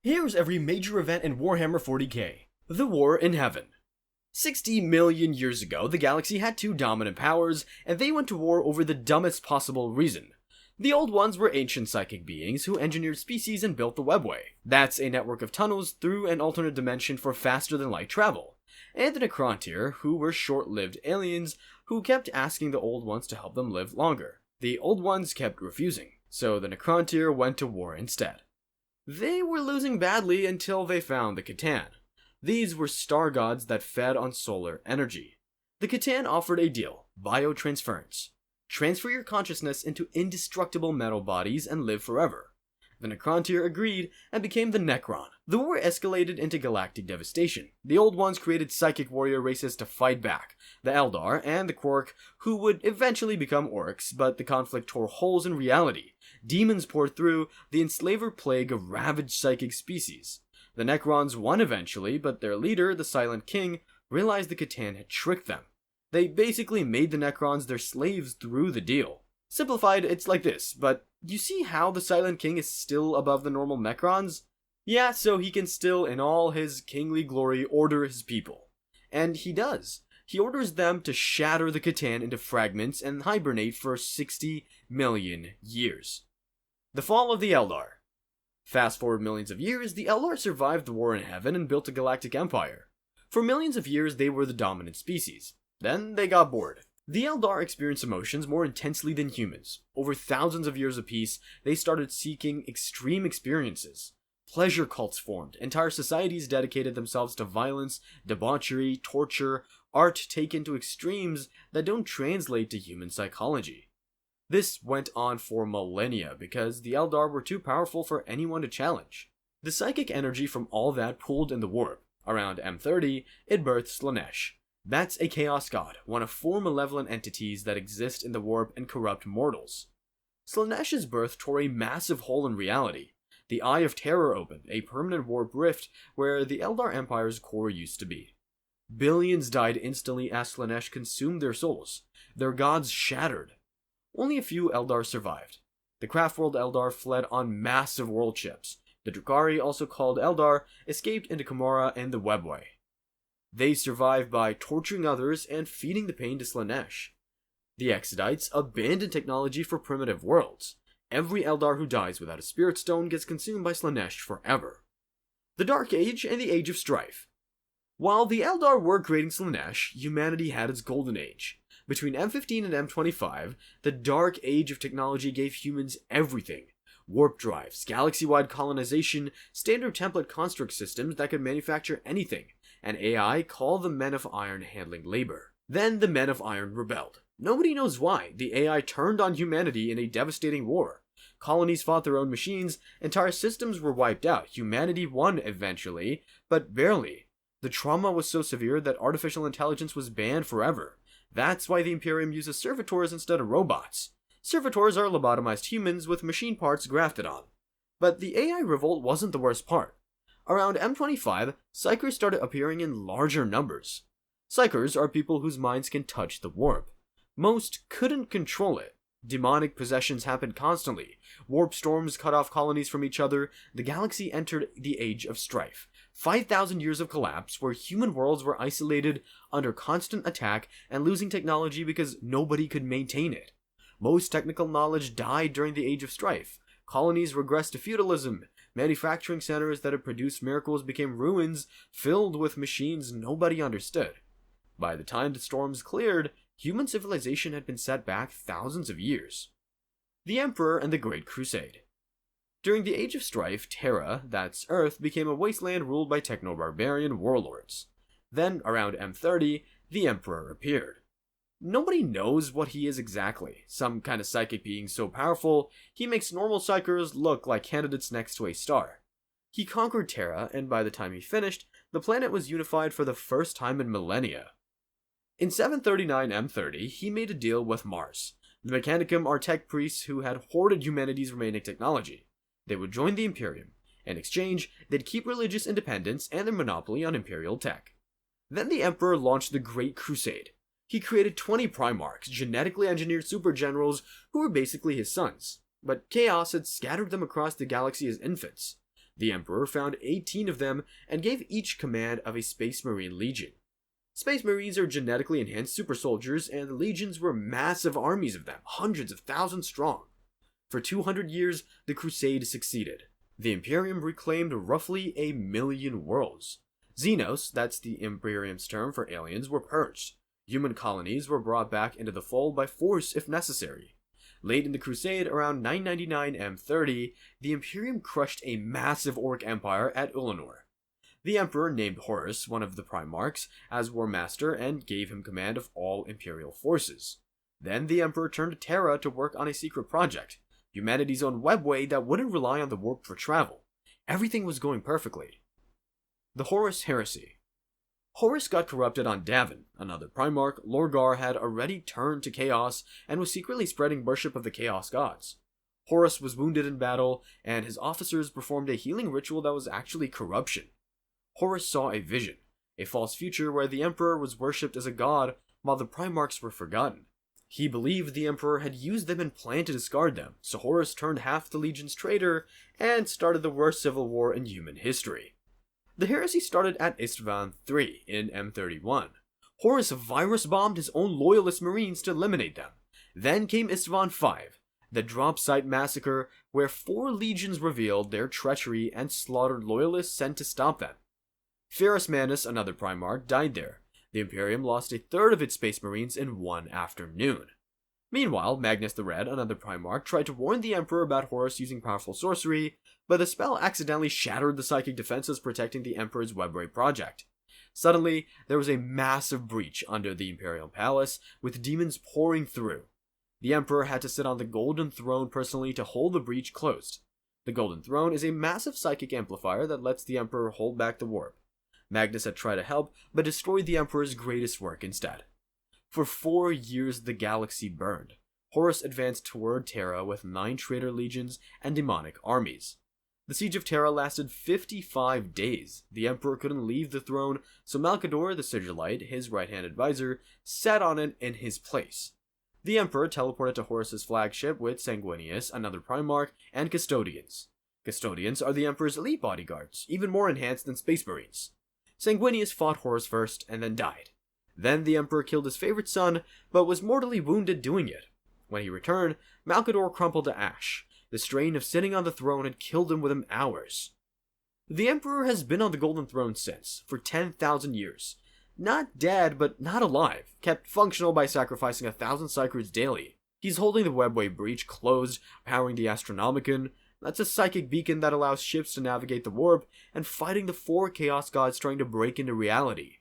Here's every major event in Warhammer 40k. The War in Heaven. 60 million years ago, the galaxy had two dominant powers, and they went to war over the dumbest possible reason. The Old Ones were ancient psychic beings who engineered species and built the webway. That's a network of tunnels through an alternate dimension for faster-than-light travel. And the Necrontyr, who were short-lived aliens who kept asking the Old Ones to help them live longer. The Old Ones kept refusing, so the Necrontyr went to war instead. They were losing badly until they found the Catan. These were star gods that fed on solar energy. The Catan offered a deal: biotransference. Transfer your consciousness into indestructible metal bodies and live forever. The Necrontyr agreed and became the Necron. The war escalated into galactic devastation. The Old Ones created psychic warrior races to fight back, the Eldar and the Quark, who would eventually become orcs, but the conflict tore holes in reality. Demons poured through, the enslaver plague ravaged psychic species. The Necrons won eventually, but their leader, the Silent King, realized the Catan had tricked them. They basically made the Necrons their slaves through the deal. Simplified, it's like this, but you see how the Silent King is still above the normal Necrons? Yeah, so he can still, in all his kingly glory, order his people. And he does. He orders them to shatter the Catan into fragments and hibernate for 60 million years. The fall of the Eldar. Fast forward millions of years, the Eldar survived the War in Heaven and built a galactic empire. For millions of years, they were the dominant species. Then they got bored. The Eldar experienced emotions more intensely than humans. Over thousands of years of peace, they started seeking extreme experiences. Pleasure cults formed. Entire societies dedicated themselves to violence, debauchery, torture, art taken to extremes that don't translate to human psychology. This went on for millennia because the Eldar were too powerful for anyone to challenge. The psychic energy from all that pooled in the warp. Around M30, it birthed Slaanesh. That's a chaos god, one of four malevolent entities that exist in the warp and corrupt mortals. Slaanesh's birth tore a massive hole in reality. The Eye of Terror opened, a permanent warp rift where the Eldar Empire's core used to be. Billions died instantly as Slaanesh consumed their souls. Their gods shattered. Only a few Eldar survived. The Craftworld Eldar fled on massive world ships. The Drukhari, also called Eldar, escaped into Kamara and the Webway. They survived by torturing others and feeding the pain to Slaanesh. The Exodites abandoned technology for primitive worlds. Every Eldar who dies without a spirit stone gets consumed by Slaanesh forever. The Dark Age and the Age of Strife. While the Eldar were creating Slaanesh, humanity had its golden age. Between M15 and M25, the Dark Age of technology gave humans everything. Warp drives, galaxy-wide colonization, standard template construct systems that could manufacture anything, and AI called the Men of Iron handling labor. Then the Men of Iron rebelled. Nobody knows why. The AI turned on humanity in a devastating war. Colonies fought their own machines, entire systems were wiped out. Humanity won eventually, but barely. The trauma was so severe that artificial intelligence was banned forever. That's why the Imperium uses servitors instead of robots. Servitors are lobotomized humans with machine parts grafted on. But the AI revolt wasn't the worst part. Around M25, Psykers started appearing in larger numbers. Psykers are people whose minds can touch the warp. Most couldn't control it. Demonic possessions happened constantly. Warp storms cut off colonies from each other. The galaxy entered the Age of Strife. 5,000 years of collapse where human worlds were isolated, under constant attack, and losing technology because nobody could maintain it. Most technical knowledge died during the Age of Strife. Colonies regressed to feudalism. Manufacturing centers that had produced miracles became ruins filled with machines nobody understood. By the time the storms cleared, human civilization had been set back thousands of years. The Emperor and the Great Crusade. During the Age of Strife, Terra, that's Earth, became a wasteland ruled by techno-barbarian warlords. Then, around M30, the Emperor appeared. Nobody knows what he is exactly. Some kind of psychic being so powerful, he makes normal psychers look like candidates next to a star. He conquered Terra, and by the time he finished, the planet was unified for the first time in millennia. In 739 M30, he made a deal with Mars. The Mechanicum are tech priests who had hoarded humanity's remaining technology. They would join the Imperium. In exchange, they'd keep religious independence and their monopoly on Imperial tech. Then the Emperor launched the Great Crusade. He created 20 Primarchs, genetically engineered super generals who were basically his sons. But chaos had scattered them across the galaxy as infants. The Emperor found 18 of them and gave each command of a Space Marine Legion. Space Marines are genetically enhanced super soldiers, and the legions were massive armies of them, hundreds of thousands strong. For 200 years, the Crusade succeeded. The Imperium reclaimed roughly 1 million worlds. Xenos, that's the Imperium's term for aliens, were purged. Human colonies were brought back into the fold by force if necessary. Late in the Crusade, around 999 M30, the Imperium crushed a massive Orc empire at Ulanor. The Emperor named Horus, one of the Primarchs, as War Master and gave him command of all Imperial forces. Then the Emperor turned to Terra to work on a secret project, humanity's own webway that wouldn't rely on the warp for travel. Everything was going perfectly. The Horus heresy. Horus got corrupted on Davin. Another Primarch, Lorgar, had already turned to Chaos and was secretly spreading worship of the Chaos gods. Horus was wounded in battle, and his officers performed a healing ritual that was actually corruption. Horus saw a vision, a false future where the Emperor was worshipped as a god while the Primarchs were forgotten. He believed the Emperor had used them and planned to discard them, so Horus turned half the Legion's traitor and started the worst civil war in human history. The heresy started at Istvan III in M31. Horus virus-bombed his own loyalist marines to eliminate them. Then came Istvan V, the drop site massacre where 4 legions revealed their treachery and slaughtered loyalists sent to stop them. Ferrus Manus, another Primarch, died there. The Imperium lost a third of its Space Marines in one afternoon. Meanwhile, Magnus the Red, another Primarch, tried to warn the Emperor about Horus using powerful sorcery, but the spell accidentally shattered the psychic defenses protecting the Emperor's webway project. Suddenly, there was a massive breach under the Imperial Palace, with demons pouring through. The Emperor had to sit on the Golden Throne personally to hold the breach closed. The Golden Throne is a massive psychic amplifier that lets the Emperor hold back the warp. Magnus had tried to help, but destroyed the Emperor's greatest work instead. For 4 years the galaxy burned. Horus advanced toward Terra with 9 traitor legions and demonic armies. The siege of Terra lasted 55 days. The Emperor couldn't leave the throne, so Malcador, the Sigillite, his right-hand advisor, sat on it in his place. The Emperor teleported to Horus's flagship with Sanguinius, another Primarch, and Custodians. Custodians are the Emperor's elite bodyguards, even more enhanced than Space Marines. Sanguinius fought Horus first, and then died. Then the Emperor killed his favorite son, but was mortally wounded doing it. When he returned, Malcador crumpled to ash. The strain of sitting on the throne had killed him within hours. The Emperor has been on the Golden Throne since, for 10,000 years. Not dead, but not alive, kept functional by sacrificing 1,000 Psychers daily. He's holding the webway breach closed, powering the Astronomicon. That's a psychic beacon that allows ships to navigate the warp, and fighting the 4 Chaos Gods trying to break into reality.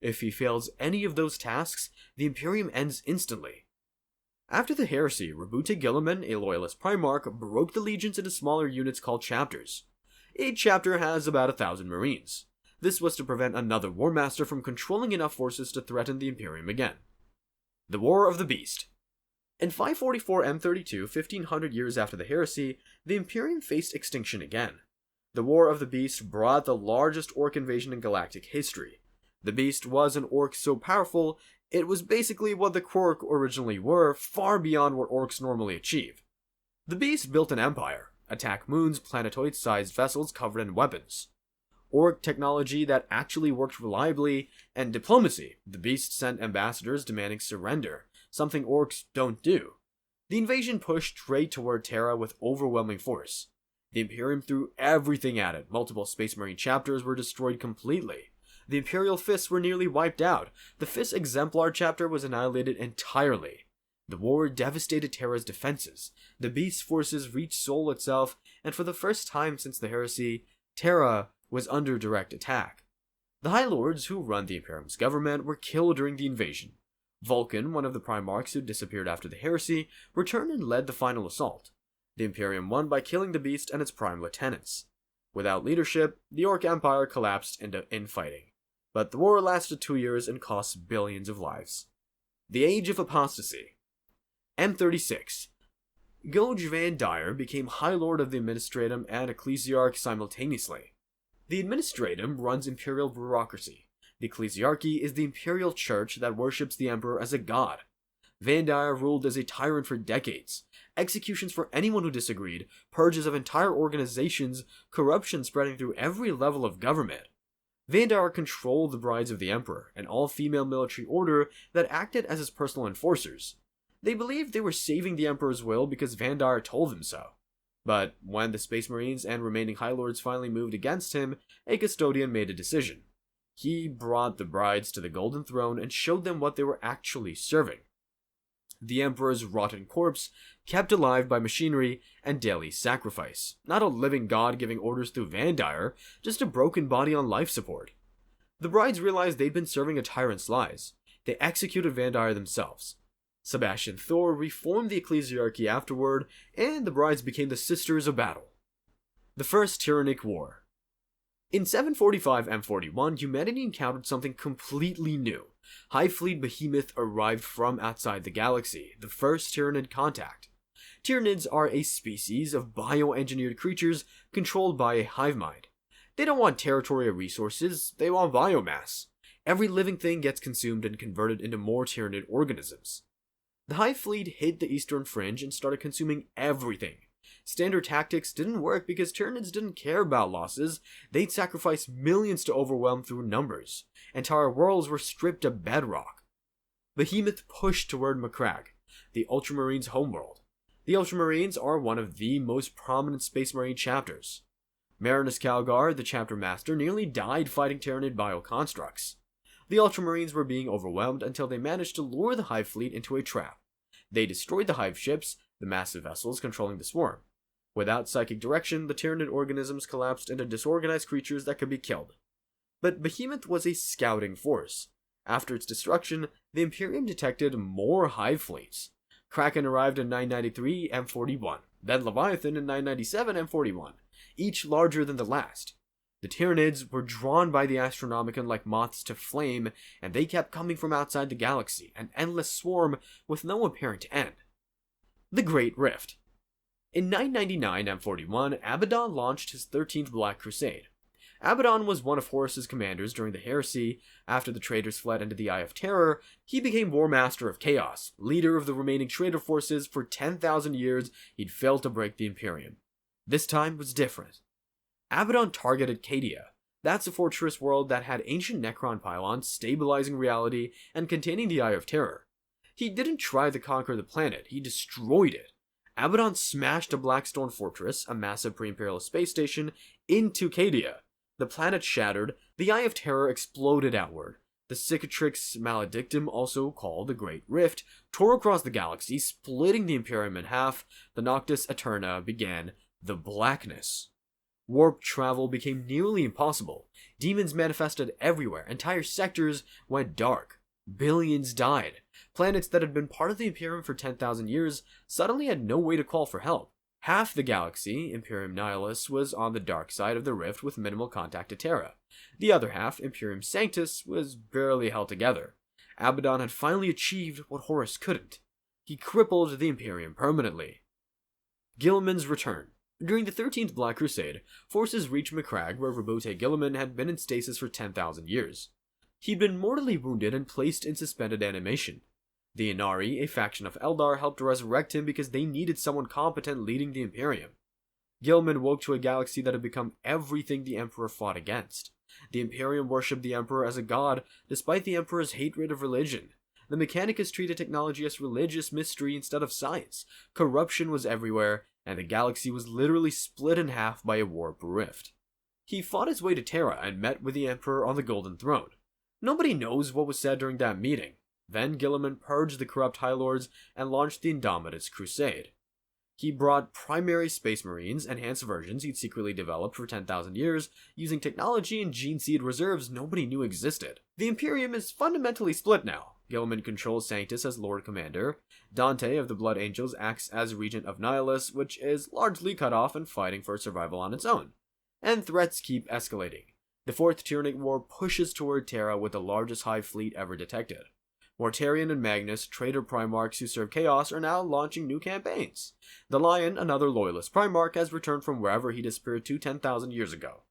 If he fails any of those tasks, the Imperium ends instantly. After the heresy, Rabute Guilliman, a loyalist Primarch, broke the legions into smaller units called chapters. Each chapter has about 1,000 marines. This was to prevent another War Master from controlling enough forces to threaten the Imperium again. The War of the Beast. In 544 M32, 1500 years after the heresy, the Imperium faced extinction again. The War of the Beast brought the largest Orc invasion in galactic history. The Beast was an Orc so powerful, it was basically what the Quark originally were, far beyond what Orcs normally achieve. The Beast built an empire, attacked moons, planetoid-sized vessels covered in weapons. Orc technology that actually worked reliably, and diplomacy. The Beast sent ambassadors demanding surrender, something Orcs don't do. The invasion pushed straight toward Terra with overwhelming force. The Imperium threw everything at it. Multiple Space Marine chapters were destroyed completely. The Imperial Fists were nearly wiped out. The Fist Exemplar chapter was annihilated entirely. The war devastated Terra's defenses. The Beast's forces reached Sol itself, and for the first time since the heresy, Terra was under direct attack. The High Lords who run the Imperium's government were killed during the invasion. Vulcan, one of the Primarchs who disappeared after the heresy, returned and led the final assault. The Imperium won by killing the Beast and its prime lieutenants. Without leadership, the Orc Empire collapsed into infighting. But the war lasted 2 years and cost billions of lives. The Age of Apostasy. M36. Goj Van Dyer became High Lord of the Administratum and Ecclesiarch simultaneously. The Administratum runs imperial bureaucracy. The Ecclesiarchy is the imperial church that worships the emperor as a god. Vandire ruled as a tyrant for decades. Executions for anyone who disagreed, purges of entire organizations, corruption spreading through every level of government. Vandire controlled the brides of the Emperor, an all-female military order that acted as his personal enforcers. They believed they were saving the Emperor's will because Vandire told them so. But when the Space Marines and remaining High Lords finally moved against him, a custodian made a decision. He brought the brides to the Golden Throne and showed them what they were actually serving. The Emperor's rotten corpse, kept alive by machinery and daily sacrifice. Not a living god giving orders through Vandire, just a broken body on life support. The brides realized they'd been serving a tyrant's lies. They executed Vandire themselves. Sebastian Thor reformed the ecclesiarchy afterward, and the brides became the Sisters of Battle. The First Tyrannic War. In 745 M41, humanity encountered something completely new. Hive Fleet Behemoth arrived from outside the galaxy, the first Tyranid contact. Tyranids are a species of bioengineered creatures controlled by a hive mind. They don't want territory or resources, they want biomass. Every living thing gets consumed and converted into more Tyranid organisms. The Hive Fleet hit the eastern fringe and started consuming everything. Standard tactics didn't work because Tyranids didn't care about losses. They'd sacrifice millions to overwhelm through numbers. Entire worlds were stripped to bedrock. Behemoth pushed toward Macragge, the Ultramarines' homeworld. The Ultramarines are one of the most prominent Space Marine chapters. Marinus Calgar, the chapter master, nearly died fighting Tyranid bioconstructs. The Ultramarines were being overwhelmed until they managed to lure the Hive Fleet into a trap. They destroyed the Hive ships, the massive vessels controlling the swarm. Without psychic direction, the Tyranid organisms collapsed into disorganized creatures that could be killed. But Behemoth was a scouting force. After its destruction, the Imperium detected more Hive fleets. Kraken arrived in 993 M41, then Leviathan in 997 M41, each larger than the last. The Tyranids were drawn by the Astronomicon like moths to flame, and they kept coming from outside the galaxy, an endless swarm with no apparent end. The Great Rift. In 999 M41, Abaddon launched his 13th Black Crusade. Abaddon was one of Horus's commanders during the heresy. After the traitors fled into the Eye of Terror, he became War Master of Chaos, leader of the remaining traitor forces. For 10,000 years, he'd failed to break the Imperium. This time was different. Abaddon targeted Cadia. That's a fortress world that had ancient Necron pylons stabilizing reality and containing the Eye of Terror. He didn't try to conquer the planet, he destroyed it. Abaddon smashed a Blackstone fortress, a massive pre-imperialist space station, into Cadia. The planet shattered, the Eye of Terror exploded outward. The Cicatrix Maledictum, also called the Great Rift, tore across the galaxy, splitting the Imperium in half. The Noctis Aeterna began the Blackness. Warp travel became nearly impossible. Demons manifested everywhere, entire sectors went dark. Billions died. Planets that had been part of the Imperium for 10,000 years suddenly had no way to call for help. Half the galaxy, Imperium Nihilus, was on the dark side of the rift with minimal contact to Terra. The other half, Imperium Sanctus, was barely held together. Abaddon had finally achieved what Horus couldn't. He crippled the Imperium permanently. Guilliman's return. During the 13th Black Crusade, forces reached Macragge, where Roboute Guilliman had been in stasis for 10,000 years. He'd been mortally wounded and placed in suspended animation. The Inari, a faction of Eldar, helped resurrect him because they needed someone competent leading the Imperium. Guilliman woke to a galaxy that had become everything the Emperor fought against. The Imperium worshipped the Emperor as a god, despite the Emperor's hatred of religion. The Mechanicus treated technology as religious mystery instead of science. Corruption was everywhere, and the galaxy was literally split in half by a warp rift. He fought his way to Terra and met with the Emperor on the Golden Throne. Nobody knows what was said during that meeting. Then Guilliman purged the corrupt High Lords and launched the Indomitus Crusade. He brought primary Space Marines, enhanced versions he'd secretly developed for 10,000 years, using technology and gene seed reserves nobody knew existed. The Imperium is fundamentally split now. Guilliman controls Sanctus as Lord Commander. Dante of the Blood Angels acts as Regent of Nihilus, which is largely cut off and fighting for survival on its own. And threats keep escalating. The Fourth Tyrannic War pushes toward Terra with the largest Hive fleet ever detected. Mortarion and Magnus, traitor Primarchs who serve chaos, are now launching new campaigns. The Lion, another loyalist Primarch, has returned from wherever he disappeared to 10,000 years ago.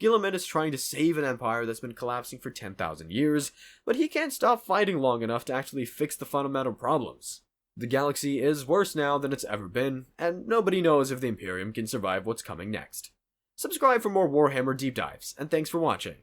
Guilliman is trying to save an empire that's been collapsing for 10,000 years, but he can't stop fighting long enough to actually fix the fundamental problems. The galaxy is worse now than it's ever been, and nobody knows if the Imperium can survive what's coming next. Subscribe for more Warhammer deep dives, and thanks for watching.